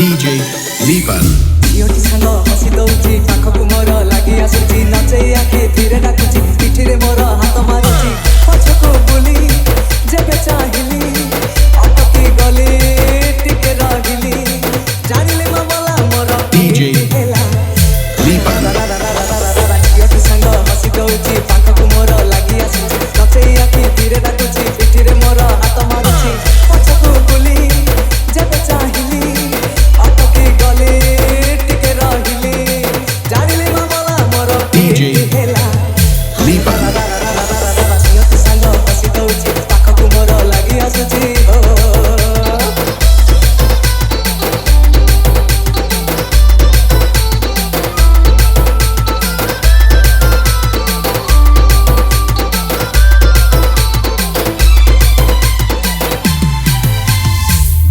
DJ Lipan ଝିଅଟି ସାଙ୍ଗ ହସି ଦଉଛି ପାଖକୁ ମୋର ଲାଗି ଆସୁଛି ନଚେଇ ଆଖି ଧୀରେ ଡାକୁଛି ପିଠିରେ ମୋର ହାତ ମାରୁଛି ପଛକୁ ବୁଲି ଯେବେ ଚାହିଁଲି ଅଟକି ଗଲି ଟିକେ ରହିଲି ଜାଣିଲି ମାମଲା ମୋର DJ ହେଲା Lipan ଝିଅଟି ସାଙ୍ଗ ହସି ଦଉଛି ପାଖକୁ ମୋର ଲାଗି ଆସୁଛି ନଚେଇ ଆଖି ଧୀରେ ଡାକୁଛି ପିଠିରେ ମୋର ହାତ ମାରୁଛି ପଛକୁ ବୁଲି ଯେବେ ଚାହିଁଲି ଅଟକି ଗଲି DJ Lipan ଝିଅଟି ସାଙ୍ଗ ହସି ଦଉଛି ପାଖକୁ ମୋର ଲାଗି ଆସୁଛି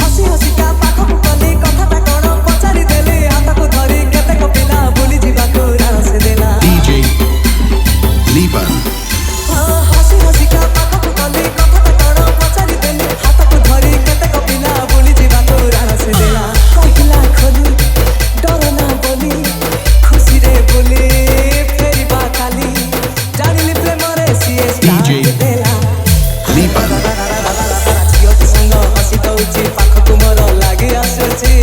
ହସି ହସିକା ପାଖକୁ ଗଲି କଥାଟା କଣ ପଚାରି ଦେଲି ହାତକୁ ଧରି କେତେକ ପିଲା ବୁଲି ଯିବାକୁ ରାସ ଦେଲା DJ Lipan ହସି ହସିକା ପାଖକୁ ଗଲି କଥାଟା କଣ ପଚାରି ଦେଲି ହାତକୁ ଧରି କେତେକ ପିଲା ବୁଲି ଯିବାକୁ ରାସ ଦେଲା କହିଲା ଖୋଲି ଡର ନା ବୋଲି ଖୁସିରେ ବୁଲି ଫେରିବା କାଲି ଜାଣିଲି ପ୍ରେମରେ ସିଏ DJ ଦେଲା Lipan ଝିଅଟି ସାଙ୍ଗ ହସି ଦଉଛି ପାଖକୁ ମୋର ଲାଗି ଆସୁଛି